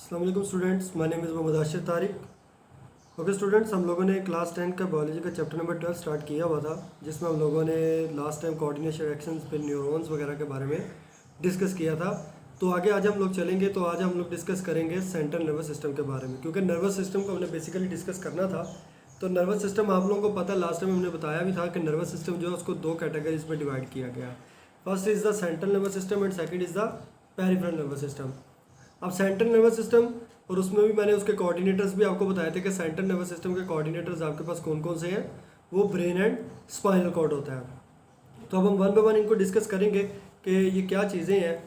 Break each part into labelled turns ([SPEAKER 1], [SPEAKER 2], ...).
[SPEAKER 1] अस्सलाम वालेकुम students, my name is Mohammad Ashir Tariq. Okay students, हम लोगों ने क्लास 10 का बायोलॉजी का चैप्टर नंबर 12 स्टार्ट किया हुआ था, जिसमें हम लोगों ने लास्ट टाइम कोऑर्डिनेशन एक्शंस फिर न्यूरॉन्स वगैरह के बारे में डिस्कस किया था। तो आगे आज हम लोग चलेंगे, तो आज हम लोग डिस्कस करेंगे सेंट्रल नर्वस सिस्टम के बारे में, क्योंकि नर्वस सिस्टम को हमने बेसिकली डिस्कस करना था। तो नर्वस सिस्टम आप लोगों को पता, लास्ट टाइम हमने बताया भी था कि नर्वस सिस्टम जो है उसको दो कैटेगरीज में डिवाइड किया गया। First is the central nervous system and second is the peripheral nervous system. अब सेंट्रल नर्वस सिस्टम, और उसमें भी मैंने उसके कोऑर्डिनेटर्स भी आपको बताए थे कि सेंट्रल नर्वस सिस्टम के कोऑर्डिनेटर्स आपके पास कौन कौन से हैं। वो ब्रेन एंड स्पाइनल कॉर्ड होता है। तो अब हम वन बाय वन इनको डिस्कस करेंगे कि ये क्या चीज़ें हैं।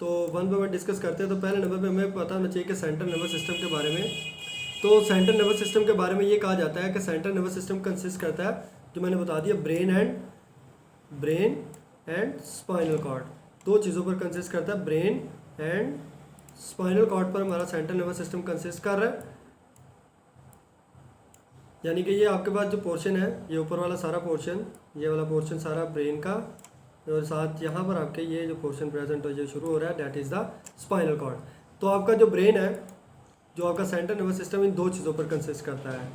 [SPEAKER 1] तो वन बाय वन डिस्कस करते हैं। तो पहले नंबर पे हमें पता होना चाहिए कि सेंट्रल नर्वस सिस्टम के बारे में। तो सेंट्रल नर्वस सिस्टम के बारे में ये कहा जाता है कि सेंट्रल नर्वस सिस्टम कंसिस्ट करता है, जो मैंने बता दिया, ब्रेन एंड स्पाइनल कॉर्ड। दो चीज़ों पर कंसिस्ट करता है, ब्रेन एंड स्पाइनल कॉर्ड पर हमारा सेंट्रल नर्वस सिस्टम कंसिस्ट कर रहा है। यानी कि ये आपके पास जो पोर्शन है, ये ऊपर वाला सारा पोर्शन, ये वाला पोर्शन सारा ब्रेन का, और साथ यहाँ पर आपके ये जो पोर्शन प्रेजेंट हो, जो शुरू हो रहा है, that is the spinal cord. तो आपका जो ब्रेन है, जो आपका सेंट्रल नर्वस सिस्टम, इन दो चीज़ों पर कंसिस्ट करता है।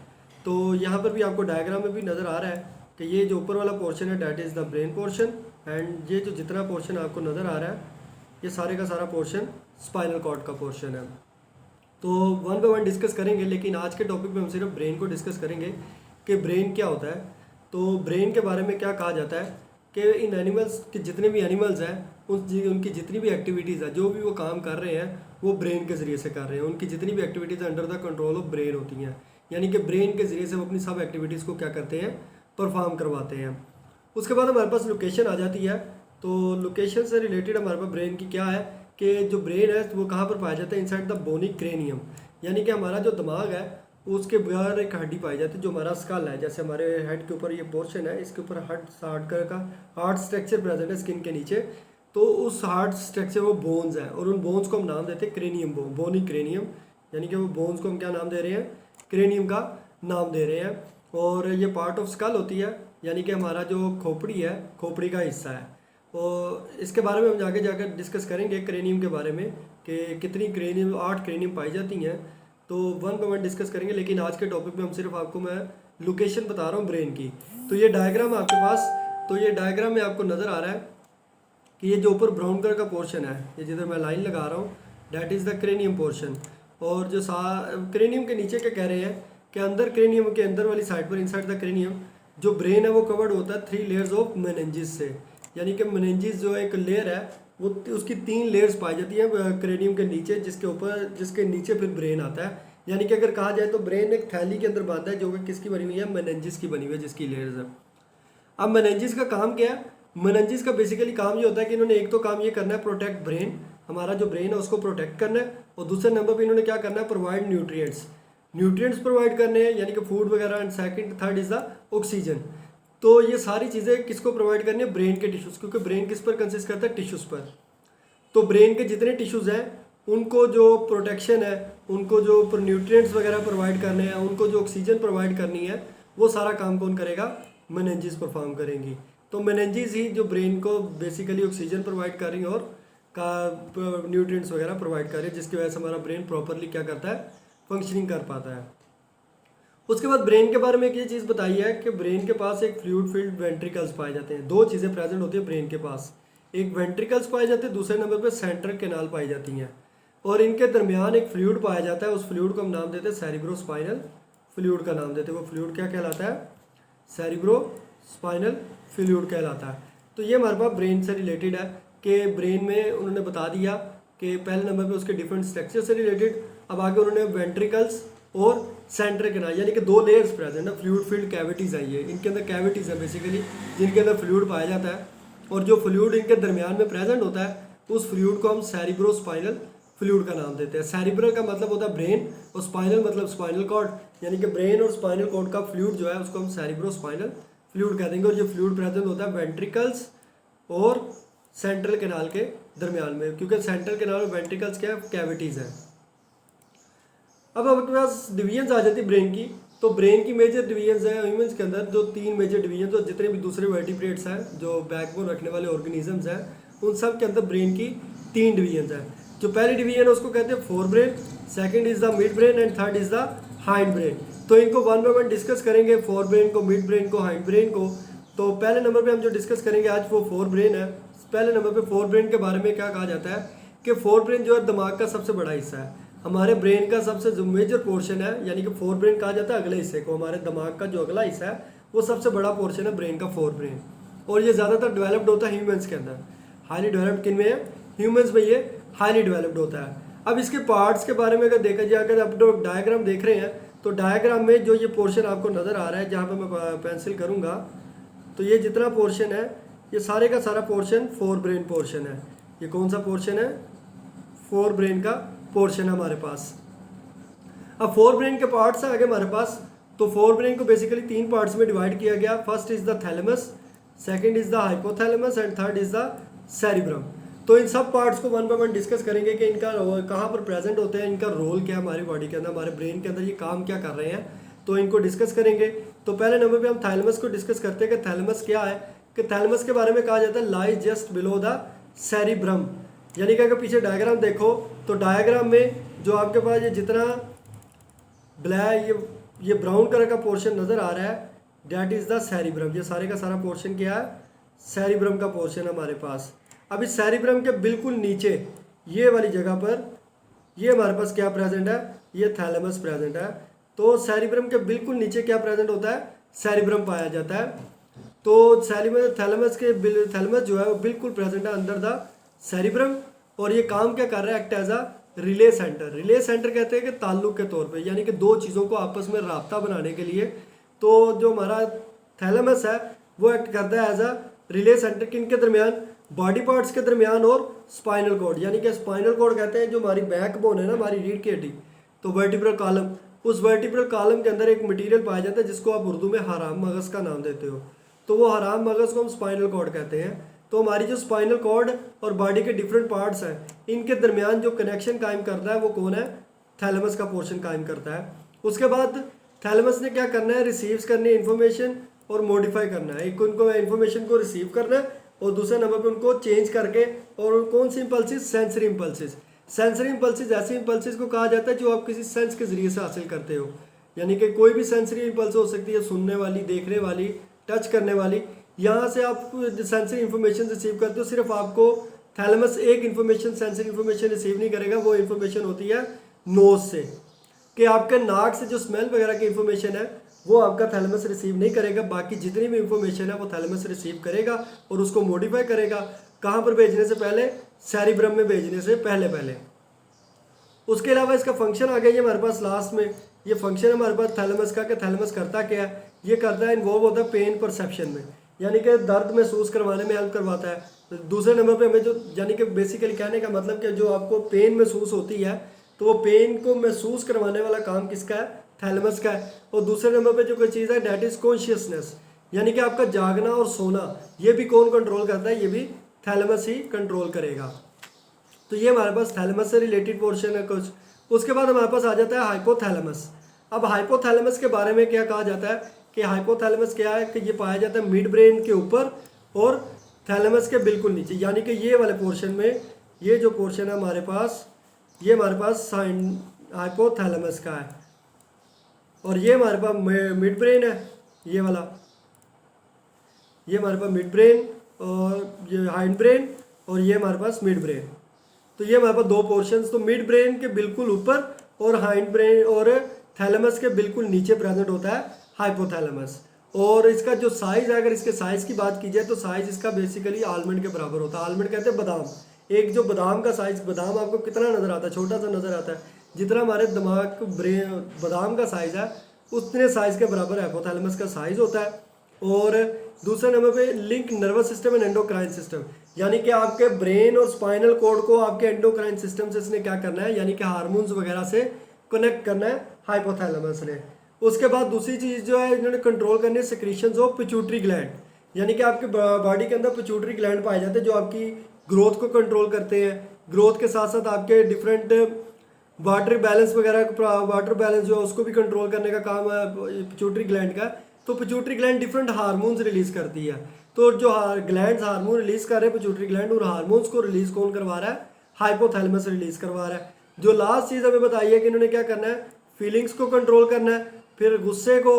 [SPEAKER 1] तो यहाँ पर भी आपको डायग्राम में भी नज़र आ रहा है कि ये जो ऊपर वाला पोर्शन है, that is the brain portion, and ये जो जितना पोर्शन आपको नज़र आ रहा है, ये सारे का सारा पोर्शन स्पाइनल कॉर्ड का पोर्शन है। तो वन बाय वन डिस्कस करेंगे, लेकिन आज के टॉपिक में हम सिर्फ ब्रेन को डिस्कस करेंगे कि ब्रेन क्या होता है। तो ब्रेन के बारे में क्या कहा जाता है कि इन एनिमल्स के जितने भी एनिमल्स हैं, उनकी जितनी भी एक्टिविटीज़ है, जो भी वो काम कर रहे हैं, वो ब्रेन के ज़रिए से कर रहे हैं। उनकी जितनी भी activities under the control of brain होती हैं, यानी कि ब्रेन के ज़रिए से वो अपनी सब एक्टिविटीज़ को क्या करते हैं, परफॉर्म करवाते हैं। उसके बाद हमारे पास लोकेशन आ जाती है। तो लोकेशन से रिलेटेड हमारे पास ब्रेन की क्या है कि जो ब्रेन है वो कहाँ पर पाया जाता है, इनसाइड द बोनी क्रेनियम। यानी कि हमारा जो दिमाग है उसके बाहर एक हड्डी पाई जाती है, जो हमारा स्कल है। जैसे हमारे हेड के ऊपर ये पोर्शन है, इसके ऊपर हार्ड स्ट्रक्चर प्रेजेंट है स्किन के नीचे। तो उस हार्ड स्ट्रक्चर वो बोन्स है, और उन बोन्स को हम नाम देते हैं क्रेनियम बोनी क्रेनियम। यानी कि वो बोन्स को हम क्या नाम दे रहे हैं, क्रेनियम का नाम दे रहे हैं। और ये पार्ट ऑफ स्कल होती है, यानी कि हमारा जो खोपड़ी है, खोपड़ी का हिस्सा है। और इसके बारे में हम आगे जाकर डिस्कस करेंगे क्रेनियम के बारे में कि कितनी क्रेनियम, 8 क्रेनियम पाई जाती हैं। तो वन बाय वन डिस्कस करेंगे, लेकिन आज के टॉपिक में हम सिर्फ आपको मैं लोकेशन बता रहा हूँ ब्रेन की। तो ये डायग्राम आपके पास, तो ये डायग्राम में आपको नज़र आ रहा है कि ये जो ऊपर ब्राउन कलर का पोर्शन है, ये जिधर मैं लाइन लगा रहा हूँ, that is the cranium portion. और जो क्रेनियम के नीचे क्या कह रहे हैं कि अंदर क्रेनियम के अंदर वाली साइड पर, इनसाइड द क्रेनियम, जो ब्रेन है वो कवर्ड होता है 3 लेयर्स ऑफ मेनिंजेस से। यानी कि मेनिंजेस जो एक लेयर है, वो उसकी 3 लेयर्स पाई जाती हैं क्रेनियम के नीचे, जिसके नीचे फिर ब्रेन आता है। यानी कि अगर कहा जाए तो ब्रेन एक थैली के अंदर बांधा है, जो कि किसकी बनी हुई है, मेनिंजेस की बनी हुई है, जिसकी लेयर्स है। अब मेनिंजेस का काम क्या है, मेनिंजेस का बेसिकली काम ये होता है कि इन्होंने एक तो काम ये करना है, प्रोटेक्ट ब्रेन, हमारा जो ब्रेन है उसको प्रोटेक्ट करना है। और दूसरे नंबर पर इन्होंने क्या करना है, प्रोवाइड न्यूट्रिएंट्स प्रोवाइड करने हैं, यानी कि फूड वगैरह। And second third is the oxygen. तो ये सारी चीज़ें किसको प्रोवाइड करनी है, ब्रेन के टिश्यूज़, क्योंकि ब्रेन किस पर कंसिस्ट करता है, टिश्यूज़ पर। तो ब्रेन के जितने टिश्यूज़ हैं, उनको जो प्रोटेक्शन है, उनको जो न्यूट्रिएंट्स वगैरह प्रोवाइड करने हैं, उनको जो ऑक्सीजन प्रोवाइड करनी है, वो सारा काम कौन करेगा, मेनिंजेस परफॉर्म करेंगी। तो मेनिंजेस ही जो ब्रेन को बेसिकली ऑक्सीजन प्रोवाइड कर रही है और का न्यूट्रिएंट्स वगैरह प्रोवाइड कर रही है, जिसकी वजह से हमारा ब्रेन प्रॉपरली क्या करता है, फंक्शनिंग कर पाता है। उसके बाद ब्रेन के बारे में एक ये चीज़ बताई है कि ब्रेन के पास एक फ्लूइड फील्ड वेंट्रिकल्स पाए जाते हैं। दो चीज़ें प्रेजेंट होती है ब्रेन के पास, एक वेंट्रिकल्स पाए जाते हैं, दूसरे नंबर पे सेंट्रल कैनाल पाई जाती हैं। और इनके दरमियान एक फ्लूइड पाया जाता है, उस फ्लूइड को हम नाम देते हैं सेरिब्रोस्पाइनल फ्लूइड का नाम देते हैं। वो फ्लूइड क्या कहलाता है, सेरिब्रोस्पाइनल फ्लूइड कहलाता है। तो ये हमारे पास ब्रेन से रिलेटेड है कि ब्रेन में उन्होंने बता दिया कि पहले नंबर पे उसके डिफरेंट स्ट्रक्चर से रिलेटेड। अब आगे उन्होंने वेंट्रिकल्स और सेंट्रल कैनाल, यानी कि 2 लेयर्स प्रेजेंट है, फ्लूइड फील्ड कैविटीज़ है ये, इनके अंदर कैविटीज़ है बेसिकली, जिनके अंदर फ्लूइड पाया जाता है। और जो फ्लूइड इनके दरमियान में प्रेजेंट होता है, उस फ्लूइड को हम सेरिब्रोस्पाइनल फ्लूइड का नाम देते हैं। सेरिब्रल का मतलब होता है ब्रेन, और स्पाइनल मतलब स्पाइनल कॉर्ड, यानी कि ब्रेन और स्पाइनल कॉर्ड का फ्लूइड जो है उसको हम सेरिब्रोस्पाइनल फ्लूइड कह देंगे। और ये फ्लूइड प्रेजेंट होता है वेंट्रिकल्स और सेंट्रल कैनाल के दरमियान में, क्योंकि सेंट्रल कैनाल और वेंट्रिकल्स क्या है, कैविटीज़ है। अब आपके पास डिवीजन्स आ जाती है ब्रेन की। तो ब्रेन की मेजर डिवीजन्स है ह्यूमंस के अंदर, जो 3 मेजर डिवीजन्स, और जितने भी दूसरे वर्टिब्रेट्स हैं, जो बैकबोन रखने वाले ऑर्गेनिजम्स हैं, उन सब के अंदर ब्रेन की 3 डिवीजन्स हैं। जो पहली डिवीजन है उसको कहते हैं fore brain, second is the mid brain and third is the hind brain. तो इनको वन बाय वन डिस्कस करेंगे, फोर ब्रेन को, मिड ब्रेन को, हाइंड ब्रेन को। तो पहले नंबर पे हम जो डिस्कस करेंगे आज वो फोर ब्रेन है। पहले नंबर पे फोर ब्रेन के बारे में क्या कहा जाता है कि फोर ब्रेन जो है दिमाग का सबसे बड़ा हिस्सा है, हमारे ब्रेन का सबसे जो मेजर पोर्शन है, यानी कि फोर ब्रेन कहा जाता है अगले हिस्से को, हमारे दिमाग का जो अगला हिस्सा है वो सबसे बड़ा पोर्शन है ब्रेन का, फोर ब्रेन। और ये ज़्यादातर डेवलप्ड होता है ह्यूमंस के अंदर। हाईली डेवलप्ड किन में है? ह्यूमंस में ये हाईली डेवलप्ड होता है। अब इसके पार्ट्स के बारे में अगर देखा जाए, अगर आप जो डायग्राम देख रहे हैं तो डायग्राम में जो ये पोर्शन आपको नज़र आ रहा है, जहाँ पे मैं पेंसिल करूँगा तो ये जितना पोर्शन है ये सारे का सारा पोर्शन फोर ब्रेन पोर्शन है। ये कौन सा पोर्शन है? फोर ब्रेन का पोर्शन है हमारे पास। अब फोर ब्रेन के पार्ट्स है आगे हमारे पास। तो फोर ब्रेन को बेसिकली तीन पार्ट्स में डिवाइड किया गया। First is the thalamus, second is the hypothalamus and third is the cerebrum. तो इन सब पार्ट्स को वन बाय वन डिस्कस करेंगे कि इनका कहाँ पर प्रेजेंट होते हैं, इनका रोल क्या है हमारी बॉडी के अंदर, हमारे ब्रेन के अंदर ये काम क्या कर रहे हैं, तो इनको डिस्कस करेंगे। तो पहले नंबर पे हम थैलेमस को डिस्कस करते हैं कि थैलेमस क्या है। कि थैलेमस के बारे में कहा जाता है lies just below the cerebrum, यानी कि अगर पीछे डायग्राम देखो तो डायग्राम में जो आपके पास ये जितना ब्लैक ये ब्राउन कलर का पोर्शन नज़र आ रहा है डैट इज़ द सेरिब्रम। ये सारे का सारा पोर्शन क्या है? सेरिब्रम का पोर्शन हमारे पास। अब इस सेरिब्रम के बिल्कुल नीचे ये वाली जगह पर ये हमारे पास क्या प्रेजेंट है? ये थैलेमस प्रेजेंट है। तो सेरिब्रम के बिल्कुल नीचे क्या प्रेजेंट होता है? सेरिब्रम पाया जाता है। तो थैलेमस जो है वो बिल्कुल प्रेजेंट है अंदर द सेरिब्रम। और ये काम क्या कर रहा है? Act as a relay centre. Relay centre कहते हैं कि ताल्लुक के तौर पे, यानी कि दो चीज़ों को आपस में राब्ता बनाने के लिए। तो जो हमारा थैलेमस है वो एक्ट करता है एज अ रिले सेंटर, किन के दरमियान? बॉडी पार्ट्स के दरमियान और स्पाइनल कॉर्ड, यानी कि स्पाइनल कॉर्ड कहते हैं जो हमारी बैकबोन है ना, हमारी रीढ़ की हड्डी, तो वर्टिब्रल कॉलम, उस वर्टिब्रल कॉलम के अंदर एक मटेरियल पाया जाता है जिसको आप उर्दू में हराम मगज़ का नाम देते हो। तो वो हराम मगज़ को हम स्पाइनल कॉर्ड कहते हैं। तो हमारी जो स्पाइनल कॉर्ड और बॉडी के डिफरेंट पार्ट्स हैं इनके दरमियान जो कनेक्शन कायम करता है वो कौन है? थैलेमस का पोर्शन कायम करता है। उसके बाद थैलेमस ने क्या करना है? रिसीव्स करनी है इन्फॉर्मेशन और मॉडिफाई करना है। एक उनको इन्फॉर्मेशन को रिसीव करना है और दूसरे नंबर पे उनको चेंज करके, और कौन सी impulses? Sensory impulses. Sensory impulses ऐसी इम्पल्सिस को कहा जाता है जो आप किसी सेंस के ज़रिए से हासिल करते हो, यानी कि कोई भी सेंसरी इम्पल्स हो सकती है, सुनने वाली, देखने वाली, टच करने वाली। यहाँ से आप सेंसरी इन्फॉर्मेशन रिसीव करते हो। सिर्फ आपको थैलेमस एक इन्फॉर्मेशन, सेंसरी इन्फॉर्मेशन रिसीव नहीं करेगा, वो इन्फॉर्मेशन होती है नोज से, कि आपके नाक से जो स्मेल वगैरह की इन्फॉर्मेशन है वो आपका थैलेमस रिसीव नहीं करेगा। बाकी जितनी भी इंफॉर्मेशन है वो थैलेमस रिसीव करेगा और उसको मॉडिफाई करेगा। कहाँ पर भेजने से पहले? सेरिब्रम में भेजने से पहले। उसके अलावा इसका फंक्शन आ गया ये हमारे पास लास्ट में। ये फंक्शन है हमारे पास थैलेमस का, कि थैलेमस करता क्या है? ये करता है इन्वॉल्व होता है पेन परसेप्शन में, यानी कि दर्द महसूस करवाने में हेल्प करवाता है। तो दूसरे नंबर पे हमें जो, यानी कि बेसिकली कहने का मतलब कि जो आपको पेन महसूस होती है तो वो पेन को महसूस करवाने वाला काम किसका है? थैलेमस का है। और दूसरे नंबर पे जो कोई चीज़ है डैट इज़ कॉन्शियसनेस, यानी कि आपका जागना और सोना, ये भी कौन कंट्रोल करता है? ये भी थैलेमस ही कंट्रोल करेगा। तो ये हमारे पास थैलेमस से रिलेटेड पोर्शन है कुछ। उसके बाद हमारे पास आ जाता है हाइपोथैलेमस। अब हाइपोथैलेमस के बारे में क्या कहा जाता है कि हाइपोथैलेमस क्या है? कि ये पाया जाता है मिड ब्रेन के ऊपर और थैलेमस के बिल्कुल नीचे, यानी कि ये वाले पोर्शन में, ये जो पोर्शन है हमारे पास, ये हमारे पास हाइपोथैलेमस का है। और ये हमारे पास मिड ब्रेन है, ये वाला, ये हमारे पास मिड ब्रेन और ये हाइंड ब्रेन, और ये हमारे पास मिड ब्रेन। तो ये हमारे पास दो पोर्शंस, तो मिड ब्रेन के बिल्कुल ऊपर और हाइंड ब्रेन और थैलेमस के बिल्कुल नीचे प्रेजेंट होता है हाइपोथैलेमस। और इसका जो साइज़ है, अगर इसके साइज़ की बात की जाए तो साइज़ इसका बेसिकली आलमंड के बराबर होता है। आलमंड कहते हैं बादाम। एक जो बादाम का साइज़, बादाम आपको कितना नज़र आता है? छोटा सा नज़र आता है। जितना हमारे दिमाग ब्रेन बादाम का साइज़ है उतने साइज़ के बराबर हाइपोथैलेमस का साइज़ होता है। और दूसरे नंबर पे link nervous system and endocrine system, यानी कि आपके ब्रेन और स्पाइनल कॉर्ड को आपके एंडोक्राइन सिस्टम से इसने क्या करना है, यानी कि हार्मोन्स वगैरह से कनेक्ट करना है हाइपोथैलेमस ने। उसके बाद दूसरी चीज़ जो है इन्होंने कंट्रोल करनी है सेक्रीशंस ऑफ पिट्यूटरी ग्लैंड, यानी कि आपके बॉडी के अंदर पिट्यूटरी ग्लैंड पाए जाते हैं जो आपकी ग्रोथ को कंट्रोल करते हैं। ग्रोथ के साथ साथ आपके डिफरेंट वाटर बैलेंस वगैरह, वाटर बैलेंस जो है उसको भी कंट्रोल करने का काम है पिट्यूटरी ग्लैंड का। तो pituitary gland different hormones release करती है। तो जो ग्लैंड्स हार्मोन रिलीज कर रहे हैं पिट्यूटरी ग्लैंड, और हार्मोन्स को रिलीज कौन करवा रहा है? हाइपोथैलेमस रिलीज करवा रहा है। जो लास्ट चीज़ हमें बताई है कि इन्होंने क्या करना है, फीलिंग्स को कंट्रोल करना है, फिर गुस्से को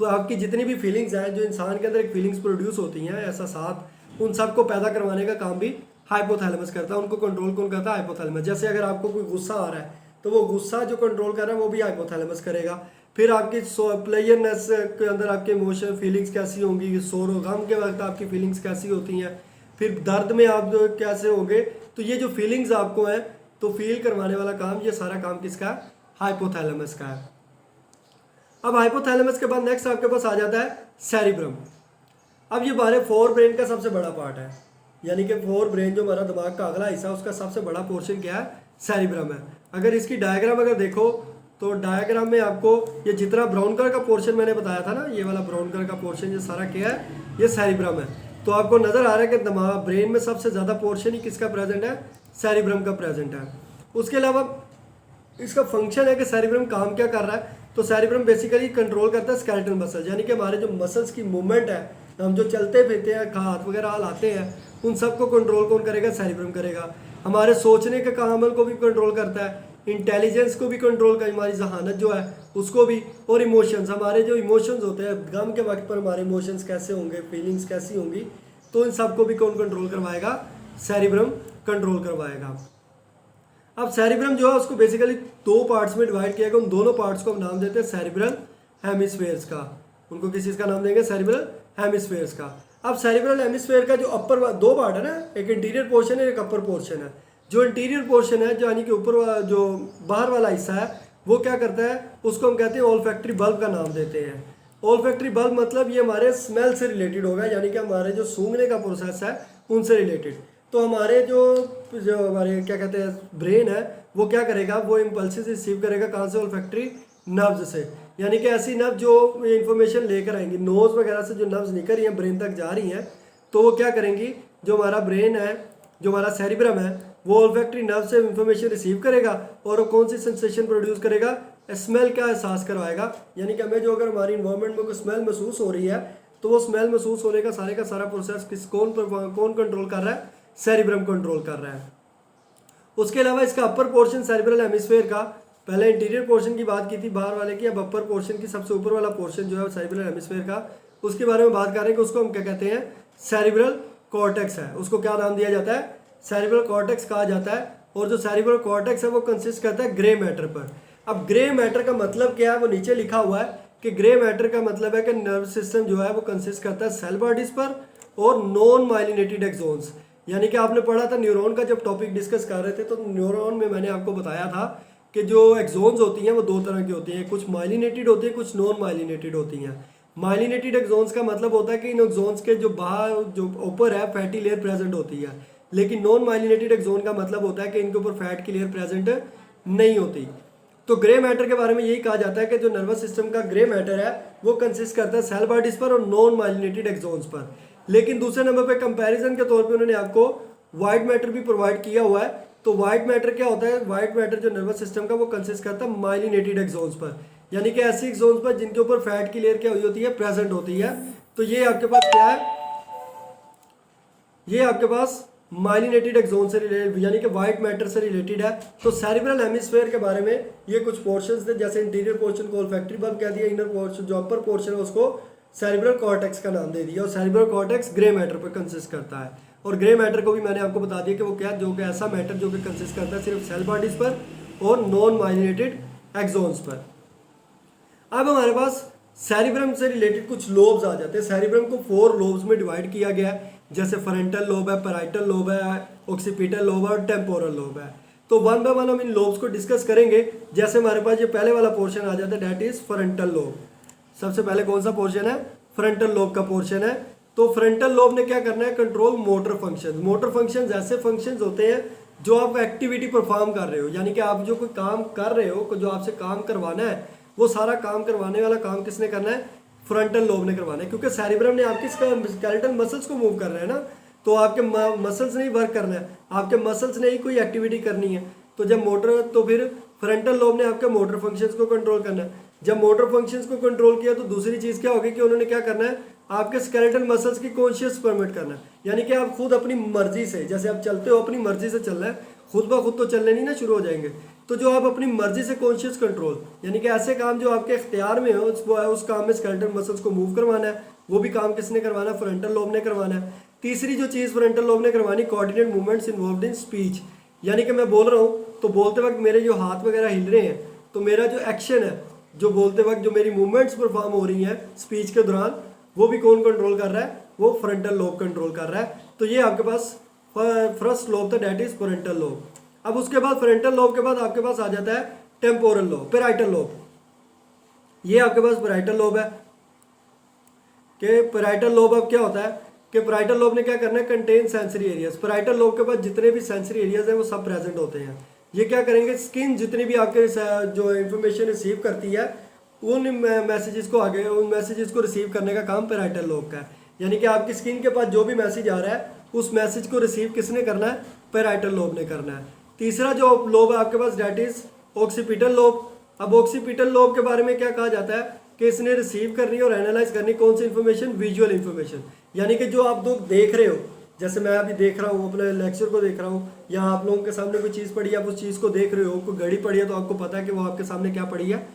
[SPEAKER 1] आपकी जितनी भी फीलिंग्स हैं, जो इंसान के अंदर एक फीलिंग्स प्रोड्यूस होती हैं एहसासात, उन सब को पैदा करवाने का काम भी हाइपोथैलेमस करता है। उनको कंट्रोल कौन करता है, हाइपोथैलेमस। जैसे अगर आपको कोई गुस्सा आ रहा है तो वो गुस्सा जो कंट्रोल कर रहा है वो भी हाइपोथैलेमस करेगा। फिर आपकी प्लेयरनेस के अंदर आपके इमोशन फीलिंग्स कैसी होंगी, शोर गम के वक्त आपकी फीलिंग्स कैसी होती हैं, फिर दर्द में आप जो कैसे होंगे, तो ये जो फीलिंग्स आपको हैं तो फील करवाने वाला काम, ये सारा काम किसका है, हाइपोथैलेमस का है। अब हाइपोथैलेमस के बाद नेक्स्ट आपके पास आ जाता है सेरिब्रम। अब ये हमारे फोर ब्रेन का सबसे बड़ा पार्ट है, यानी कि फोर ब्रेन जो हमारा दिमाग का अगला हिस्सा है उसका सबसे बड़ा पोर्शन क्या है, सेरिब्रम है। अगर इसकी डायग्राम अगर देखो तो डायग्राम में आपको ये जितना ब्राउन कलर का पोर्शन मैंने बताया था ना, ये वाला ब्राउन कलर का पोर्शन ये सारा क्या है, ये सेरिब्रम है। तो आपको नज़र आ रहा है कि दिमाग ब्रेन में सबसे ज़्यादा पोर्शन ही किसका प्रेजेंट है, सेरिब्रम का प्रेजेंट है। उसके अलावा इसका फंक्शन है कि सेरिब्रम काम क्या कर रहा है, तो सेरिब्रम बेसिकली कंट्रोल करता है स्केलेटल मसल, यानी कि हमारे जो मसल्स की मूवमेंट है, हम जो चलते फिरते हैं, हाथ वगैरह हिलाते हैं, उन सबको कंट्रोल कौन करेगा, सेरिब्रम करेगा। हमारे सोचने के अमल को भी कंट्रोल करता है, इंटेलिजेंस को भी कंट्रोल कर, हमारी जहानत जो है उसको भी, और इमोशंस, हमारे जो इमोशंस होते हैं गम के वक्त पर हमारे इमोशंस कैसे होंगे, फीलिंग्स कैसी होंगी, तो इन सबको भी कौन कंट्रोल करवाएगा, सेरिब्रम कंट्रोल करवाएगा। अब सेरिब्रम जो है उसको बेसिकली दो पार्ट्स में डिवाइड किया गया, उन दोनों पार्ट्स को हम नाम देते हैं सेरिब्रल हेमिस्फेयर्स का। उनको किस चीज़ का नाम देंगे, सेरिब्रल हेमिस्फेयर्स का। अब सेरिब्रल हेमिस्फेयर का जो अपर दो पार्ट है ना, एक इंटीरियर पोर्शन है, एक अपर पोर्शन है। जो इंटीरियर पोर्शन है, जो यानी कि ऊपर वाला जो बाहर वाला हिस्सा है, वो क्या करता है, उसको हम कहते हैं ओल्फैक्टरी बल्ब का नाम देते हैं। ओल्फैक्टरी बल्ब मतलब ये हमारे स्मेल से रिलेटेड होगा, यानी कि हमारे जो सूंघने का प्रोसेस है उनसे रिलेटेड। तो हमारे जो हमारे क्या कहते हैं ब्रेन है, वो क्या करेगा, वो इम्पल्सिस रिसीव करेगा कहाँ से, ओल्फैक्टरी नर्व्स से, यानी कि ऐसी नर्व जो इंफॉर्मेशन लेकर आएंगी, नोज़ वगैरह से जो नर्व्स निकल रही हैं ब्रेन तक जा रही हैं, तो वो क्या करेंगी, जो हमारा ब्रेन है, जो हमारा सेरिब्रम है, वो ओल्फैक्टरी नर्व से इंफॉर्मेशन रिसीव करेगा और वो कौन सी सेंसेशन प्रोड्यूस करेगा, स्मेल का एहसास करवाएगा। यानी कि हमें जो अगर हमारी इन्वायरमेंट में कोई स्मेल महसूस हो रही है, तो वो स्मेल महसूस होने का सारा प्रोसेस कौन कंट्रोल कर रहा है, सेरिब्रम कंट्रोल कर रहा है। उसके अलावा इसका अपर पोर्शन सेरिब्रल हेमिस्फेयर का, पहले इंटीरियर पोर्शन की बात की थी बाहर वाले की, अब अपर पोर्शन की सबसे ऊपर वाला पोर्शन जो है सेरिब्रल हेमिस्फेयर का, उसके बारे में बात कर रहे हैं कि उसको हम क्या कहते हैं, सेरिब्रल कॉर्टेक्स है। उसको क्या नाम दिया जाता है, सेरिब्रल कॉर्टेक्स कहा जाता है। और जो सेरिब्रल कॉर्टेक्स है वो कंसिस्ट करता है ग्रे मैटर पर। अब ग्रे मैटर का मतलब क्या है, वो नीचे लिखा हुआ है कि ग्रे मैटर का मतलब है कि नर्व सिस्टम जो है वो कंसिस्ट करता है सेल बॉडीज पर और नॉन माइलिनेटेड एक्सोन्स। यानी कि आपने पढ़ा था न्यूरॉन का, जब टॉपिक डिस्कस कर रहे थे तो न्यूरॉन में मैंने आपको बताया था कि जो एक्सोन्स होती हैं वो दो तरह की होती हैं, कुछ माइलिनेटेड होती है, कुछ नॉन माइलिनेटेड होती हैं। माइलिनेटेड एक्सोन्स का मतलब होता है कि इन एक्सोन्स के जो बाहर जो ऊपर है फैटी लेयर प्रेजेंट होती है, लेकिन नॉन माइलिनेटेड एक्सोन का मतलब होता है कि इनके ऊपर फैट की लेयर प्रेजेंट नहीं होती। तो ग्रे मैटर के बारे में यही कहा जाता है कि जो नर्वस सिस्टम का ग्रे मैटर है वो कंसिस्ट करता है सेल बॉडीज पर और नॉन माइलिनेटेड एक्सोन्स पर। लेकिन दूसरे नंबर पे कंपैरिजन के तौर पे उन्होंने आपको वाइट मैटर भी प्रोवाइड किया हुआ है। तो वाइट मैटर क्या होता है, वाइट मैटर जो नर्वस सिस्टम का वो कंसिस्ट करता है माइलिनेटेड एक्सोन्स पर, यानी कि ऐसी एक्सोन्स पर जिनके ऊपर फैट की लेयर क्या हुई होती है, प्रेजेंट होती है। तो ये आपके पास क्या है, ये आपके पास माइलिनेटेड एक्सोन से रिलेटेड यानी कि वाइट मैटर से रिलेटेड है। तो सेरिब्रल हेमिस्फेयर के बारे में ये कुछ पोर्शंस थे, जैसे इंटीरियर पोर्शन को ओल्फैक्टरी बल्ब कह दिया, इनर पोर्शन जो अपर पोर्शन है उसको सेरिब्रल कॉर्टेक्स का नाम दे दिया। और सेरिब्रल कॉर्टेक्स ग्रे मैटर पर कंसिस्ट करता है। और ग्रे मैटर को भी मैंने आपको बता दिया कि वो क्या, जो कि ऐसा मैटर जो कि कंसिस्ट करता है सिर्फ सेल बॉडीज पर और नॉन माइलिनेटेड एक्सोन्स पर। अब हमारे पास सेरिब्रम से रिलेटेड कुछ लोब्स आ जाते हैं। सेरिब्रम को 4 लोब्स में डिवाइड किया गया है, जैसे फ्रंटल लोब है, पैराइटल लोब है, ऑक्सीपिटल लोब है और टेम्पोरल लोब है। तो वन बाय वन हम इन लोब्स को डिस्कस करेंगे। जैसे हमारे पास ये पहले वाला पोर्शन आ जाता है, दैट इज फ्रंटल लोब। सबसे पहले कौन सा पोर्शन है, फ्रंटल लोब का पोर्शन है। तो फ्रंटल लोब ने क्या करना है, control motor function. Motor function ऐसे फंक्शन होते हैं जो आप एक्टिविटी परफॉर्म कर रहे हो, यानी कि आप जो कोई काम कर रहे हो, जो आपसे काम करवाना है, वो सारा काम करवाने वाला काम किसने करना है, फ्रंटल लोब ने करवाना है। क्योंकि सेरिब्रम ने आपकी स्केलेटल मसल्स को मूव करना है ना, तो आपके मसल्स ने ही वर्क करना है, आपके मसल्स ने ही कोई एक्टिविटी करनी है। तो जब मोटर, तो फिर फ्रंटल लोब ने आपके मोटर फंक्शंस को कंट्रोल करना है। जब मोटर फंक्शंस को कंट्रोल किया तो दूसरी चीज़ क्या होगी कि उन्होंने क्या करना है, आपके स्केलेटल मसल्स की कॉन्शियस परमिट करना, यानी कि आप खुद अपनी मर्जी से, जैसे आप चलते हो अपनी मर्जी से चलना है, खुद ब खुद तो चलने नहीं ना शुरू हो जाएंगे। तो जो आप अपनी मर्जी से कॉन्शियस कंट्रोल, यानी कि ऐसे काम जो आपके इख्तियार में हो उस काम में स्केलेटल मसल्स को मूव करवाना है, वो भी काम किसने करवाना है? फ्रंटल लोब ने करवाना है। तीसरी जो चीज़ फ्रंटल लोब ने करवानी, coordinate movements involved in speech, यानी कि मैं बोल रहा हूँ तो बोलते वक्त मेरे जो हाथ वगैरह हिल रहे हैं, तो मेरा जो एक्शन है, जो बोलते वक्त जो मेरी मूवमेंट्स परफॉर्म हो रही हैं स्पीच के दौरान, वो भी कौन कंट्रोल कर रहा है? वो फ्रंटल लोब कंट्रोल कर रहा है। तो ये आपके पास फर्स्ट लोब था, डेट इज फ्रंटल लोब। अब उसके बाद फ्रंटल लोब के बाद आपके पास आ जाता है टेम्पोरल लोब, पैराइटल लोब। ये आपके पास पैराइटल लोब है कि पैराइटल लोब अब क्या होता है कि पैराइटल लोब ने क्या करना है? Contain sensory areas. Parietal lobe के पास जितने भी सेंसरी एरियाज हैं वो सब प्रेजेंट होते हैं। ये क्या करेंगे? स्किन जितनी भी आपके जो इंफॉर्मेशन रिसीव करती है उन मैसेजेस को आगे, उन मैसेजेस को रिसीव करने का काम पैराइटल लोब का है। यानी कि आपकी स्किन के पास जो भी मैसेज आ रहा है उस मैसेज को रिसीव किसने करना है? पैराइटल लोब ने करना है। तीसरा जो लोब है आपके पास, डेट इज ऑक्सीपिटल लोब। अब ऑक्सीपिटल लोब के बारे में क्या कहा जाता है कि इसने रिसीव करनी और एनालाइज करनी कौन सी इन्फॉर्मेशन? विजुअल इन्फॉर्मेशन, यानी कि जो आप लोग देख रहे हो, जैसे मैं अभी देख रहा हूँ, अपने लेक्चर को देख रहा हूँ, या आप लोगों के सामने कोई चीज़ पड़ी है, आप उस चीज़ को देख रहे हो, कोई घड़ी पड़ी है तो आपको पता है कि वो आपके सामने क्या पड़ी है?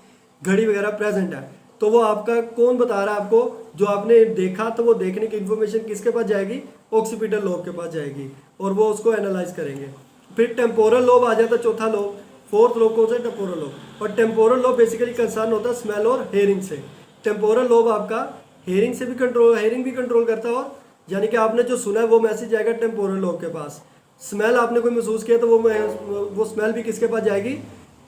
[SPEAKER 1] घड़ी वगैरह प्रेजेंट है। तो वो आपका कौन बता रहा है आपको? जो आपने देखा, तो वो देखने की इन्फॉर्मेशन किसके पास जाएगी? ऑक्सीपिटल लोब के पास जाएगी और वो उसको एनालाइज करेंगे। फिर टेम्पोरल लोब आ जाता है, चौथा लोब। फोर्थ लोब कौन सा? Temporal lobe. और टेम्पोरल लोब बेसिकली कंसर्न होता है स्मेल और हेयरिंग से। टेम्पोरल लोब आपका हेयरिंग से भी कंट्रोल, हेयरिंग भी कंट्रोल करता है, और यानी कि आपने जो सुना है वो मैसेज जाएगा टेम्पोरल लोब के पास। स्मेल आपने कोई महसूस किया तो वो स्मेल भी किसके पास जाएगी?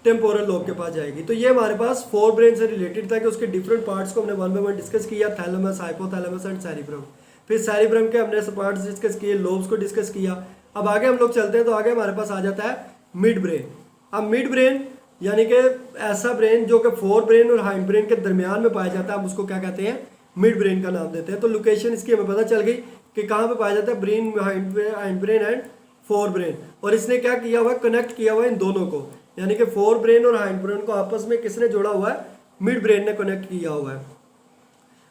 [SPEAKER 1] टेम्पोरल लोब के पास जाएगी। तो ये हमारे पास फोर ब्रेन से रिलेटेड था कि उसके डिफरेंट पार्ट्स को हमने वन बाय वन डिस्कस किया, थैलेमस, हाइपोथैलेमस एंड सेरिब्रम। फिर सेरिब्रम के हमने पार्ट्स डिस्कस किए, लोब्स को डिस्कस किया। अब आगे हम लोग चलते हैं, तो आगे हमारे पास आ जाता है मिड ब्रेन। अब मिड ब्रेन यानी कि ऐसा ब्रेन जो कि फोर ब्रेन और हाइंड ब्रेन के दरमियान में पाया जाता है, हम उसको क्या कहते हैं? मिड ब्रेन का नाम देते हैं। तो लोकेशन इसकी हमें पता चल गई कि कहाँ पे पाया जाता है? Brain, hind brain and fore brain. और इसने क्या किया हुआ है? कनेक्ट किया हुआ है इन दोनों को, यानी कि फोर ब्रेन और हाइंड ब्रेन को आपस में किसने जोड़ा हुआ है? मिड ब्रेन ने कनेक्ट किया हुआ है।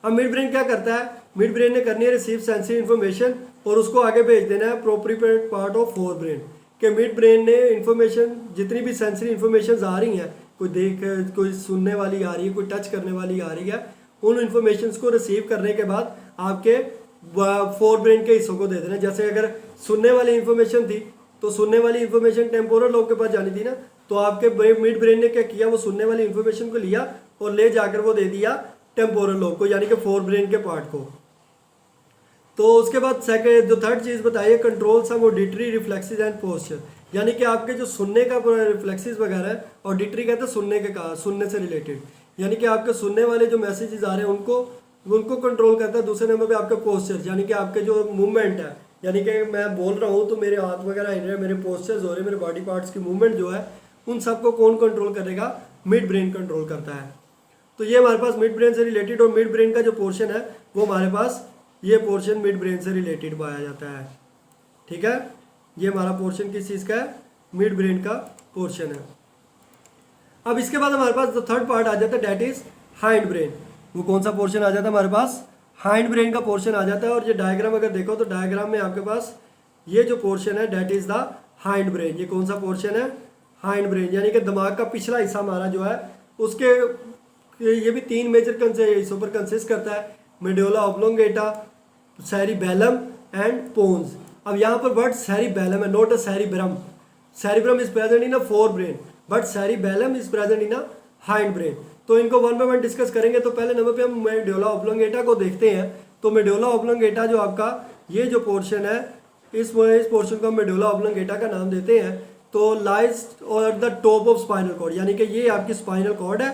[SPEAKER 1] अब मिड ब्रेन क्या करता है? मिड ब्रेन ने करनी है रिसीव सेंसरी इन्फॉर्मेशन और उसको आगे भेज देना है appropriate part of fore brain. कि मिड ब्रेन ने इन्फॉर्मेशन, जितनी भी सेंसरी इन्फॉर्मेशन आ रही हैं, कोई सुनने वाली आ रही है, कोई टच करने वाली आ रही है, उन इन्फॉर्मेशन को रिसीव करने के बाद आपके फोर ब्रेन के हिस्सों को दे देना। जैसे अगर सुनने वाली इन्फॉर्मेशन थी तो सुनने वाली इन्फॉर्मेशन टेम्पोरल लोब के पास जानी थी ना, तो आपके मिड ब्रेन ने क्या किया? वो सुनने वाली इन्फॉर्मेशन को लिया और ले जाकर वो दे दिया टेम्पोरल लोब को, यानी कि फोर ब्रेन के पार्ट को। तो उसके बाद सेकंड जो थर्ड चीज़ बताइए, control some auditory reflexes and posture, यानी कि आपके जो सुनने का रिफ्लेक्सेस वगैरह है, ऑडिटरी कहते हैं सुनने के का, सुनने से रिलेटेड, यानी कि आपके सुनने वाले जो मैसेजेस आ रहे हैं उनको कंट्रोल करता है। दूसरे नंबर पे आपका पोस्चर, यानी कि आपके जो मूवमेंट है, यानी कि मैं बोल रहा हूँ तो मेरे हाथ वगैरह हिल रहे हैं, मेरे पोस्चर्स हो रहे हैं, मेरे बॉडी पार्ट्स की मूवमेंट जो है, उन सबको कौन कंट्रोल करेगा? मिड ब्रेन कंट्रोल करता है। तो ये हमारे पास मिड ब्रेन से रिलेटेड, और मिड ब्रेन का जो पोर्शन है वो हमारे पास ये पोर्शन मिड ब्रेन से रिलेटेड पाया जाता है। ठीक है, ये हमारा पोर्शन किस चीज़ का है? मिड ब्रेन का पोर्शन है। अब इसके बाद हमारे पास जो थर्ड पार्ट आ जाता है, डेट इज हाइंड ब्रेन। वो कौन सा पोर्शन आ जाता है हमारे पास? हाइंड ब्रेन का पोर्शन आ जाता है। और ये डायग्राम अगर देखो तो डायग्राम में आपके पास ये जो पोर्शन है that is the hind brain. ये कौन सा पोर्शन है? हाइंड ब्रेन, यानी कि दिमाग का पिछला हिस्सा हमारा जो है उसके, ये भी तीन मेजर हिस्सों पर कंसिस्ट करता है, medulla oblongata, cerebellum and pons. अब यहाँ पर वर्ड सेरिबेलम है, not a cerebrum. Cerebrum is present in a fore brain but cerebellum is present in a hind brain. तो इनको वन बाय वन डिस्कस करेंगे। तो पहले नंबर पे हम मेडुला ऑब्लोंगेटा को देखते हैं। तो मेडुला ऑब्लोंगेटा जो आपका ये जो पोर्शन है, इस पोर्शन को हम मेडुला ऑब्लोंगेटा का नाम देते हैं। तो lies over the top of spinal cord, यानी कि ये आपकी स्पाइनल कॉर्ड है।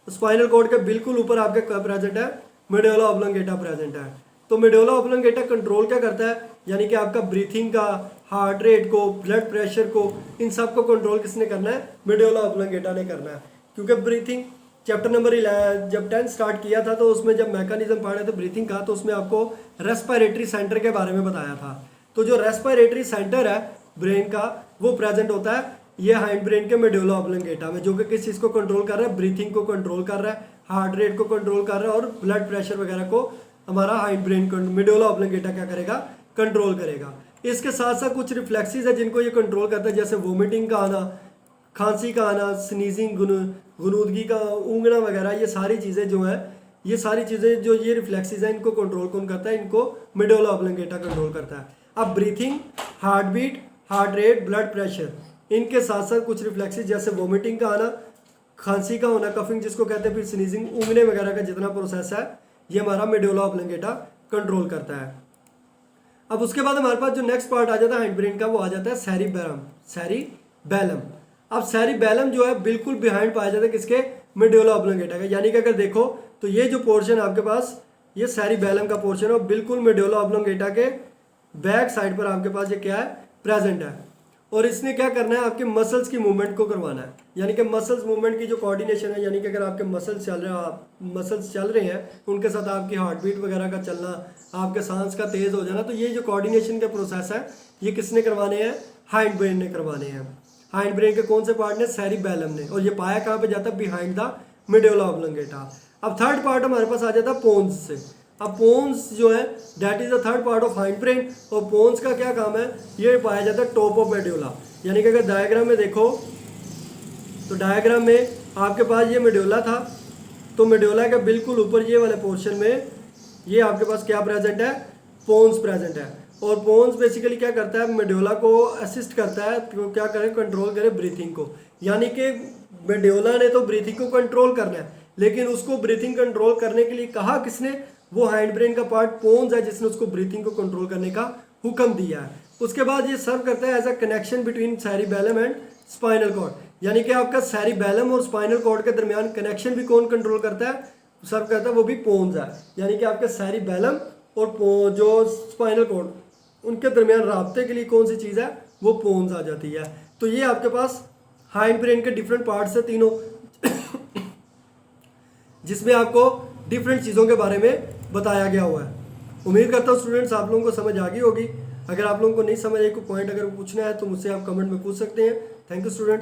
[SPEAKER 1] स्पाइनल कॉर्ड के बिल्कुल ऊपर आपके प्रेजेंट है मेडुला ऑब्लोंगेटा प्रेजेंट है। तो मेडुला ऑब्लोंगेटा कंट्रोल क्या करता है? यानी कि आपका ब्रीथिंग का, हार्ट रेट को, ब्लड प्रेशर को, इन सब को कंट्रोल किसने करना है? मेडुला ऑब्लोंगेटा ने करना है। क्योंकि ब्रीथिंग चैप्टर नंबर 11 जब 10 स्टार्ट किया था तो उसमें जब मैकेनिज्म पढ़ा था ब्रीथिंग का, तो उसमें आपको रेस्पिरेटरी सेंटर के बारे में बताया था। तो जो रेस्पिरेटरी सेंटर है ब्रेन का वो प्रेजेंट होता है ये हाइंड ब्रेन के मेडुला ऑब्लोंगेटा में, जो कि किस चीज़ को कंट्रोल कर रहा है? ब्रीथिंग को कंट्रोल कर रहा है, हार्ट रेट को कंट्रोल कर रहा है और ब्लड प्रेशर वगैरह को हमारा हाइंड ब्रेन को मेडुला ऑब्लिंगेटा क्या करेगा, कंट्रोल करेगा। इसके साथ साथ कुछ रिफ्लेक्सेस है जिनको ये कंट्रोल करता है, जैसे वोमिटिंग का आना, खांसी का आना, स्नीजिंग, गुनूदगी का ऊँगना वगैरह, ये सारी चीज़ें जो है, ये सारी चीज़ें जो ये रिफ्लेक्सेस हैं इनको कंट्रोल कौन करता है, इनको मेडुला ऑब्लिंगेटा कंट्रोल करता है। अब breathing, heart beat, heart rate, blood pressure, इनके साथ साथ कुछ रिफ्लेक्सेस जैसे वोमिटिंग का आना, खांसी का होना, कफिंग जिसको कहते हैं, फिर स्नीजिंग, ऊँगने वगैरह का जितना प्रोसेस है ये हमारा मेडुला ऑब्लिंगेटा कंट्रोल करता है। अब उसके बाद हमारे पास जो नेक्स्ट पार्ट आ जाता है हाइंड ब्रेन का, वो आ जाता है सेरिबेलम। अब सेरिबेलम जो है बिल्कुल बिहाइंड पाया जाता है किसके, मेडुला ऑब्लिंगेटा का। यानी कि अगर देखो तो ये जो पोर्शन आपके पास ये सेरिबेलम का पोर्शन है और बिल्कुल मेडुला ऑब्लिंगेटा के बैक साइड पर आपके पास ये क्या है, प्रेजेंट है। और इसने क्या करना है, आपके मसल्स की मूवमेंट को करवाना है। यानी कि मसल्स मूवमेंट की जो कोऑर्डिनेशन है, यानी कि अगर आपके मसल्स चल रहे हैं उनके साथ आपकी हार्ट बीट वगैरह का चलना, आपके सांस का तेज हो जाना, तो ये जो कोऑर्डिनेशन के प्रोसेस है ये किसने करवाने हैं, हाइंड ब्रेन ने करवाने हैं। हाइंड ब्रेन के कौन से पार्ट ने, सेरिबेलम ने। और ये पाया कहाँ पे जाता है, बिहाइंड द मेडुला ऑब्लिंगेटा। अब थर्ड पार्ट हमारे पास आ जाता है पोन्स से। अब पोन्स जो है that is the third part of hind brain. और पोन्स का क्या काम है, ये पाया जाता है टॉप ऑफ मेडुला। यानी कि अगर डायग्राम में देखो तो डायग्राम में आपके पास ये मेडुला था, तो मेडुला के बिल्कुल ऊपर ये वाले पोर्शन में ये आपके पास क्या प्रेजेंट है, पोन्स प्रेजेंट है। और पोन्स बेसिकली क्या करता है, मेडुला को असिस्ट करता है, तो क्या करे, कंट्रोल करे ब्रीथिंग को। यानी कि मेडुला ने तो ब्रीथिंग को कंट्रोल करना है, लेकिन उसको ब्रीथिंग कंट्रोल करने के लिए कहा किसने, वो हाइंड ब्रेन का पार्ट पोन्स है जिसने उसको ब्रीथिंग को कंट्रोल करने का हुक्म दिया है। उसके बाद ये सर्व करता है as a connection between cerebellum and spinal cord. यानी कि आपका सेरिबेलम और स्पाइनल कॉर्ड के दरमियान कनेक्शन भी कौन कंट्रोल करता है, सर्व करता है वो भी पोन्स है। यानी कि आपके सेरिबेलम और जो स्पाइनल कॉर्ड उनके दरमियान राब्ते के लिए कौन सी चीज़ है, वो पोन्स आ जाती है। तो ये आपके पास हाइंड ब्रेन के डिफरेंट पार्ट्स है तीनों जिसमें आपको डिफरेंट चीज़ों के बारे में बताया गया हुआ है। उम्मीद करता हूँ स्टूडेंट्स आप लोगों को समझ आ गई होगी। अगर आप लोगों को नहीं समझ आई कोई पॉइंट अगर पूछना है तो मुझसे आप कमेंट में पूछ सकते हैं। Thank you students.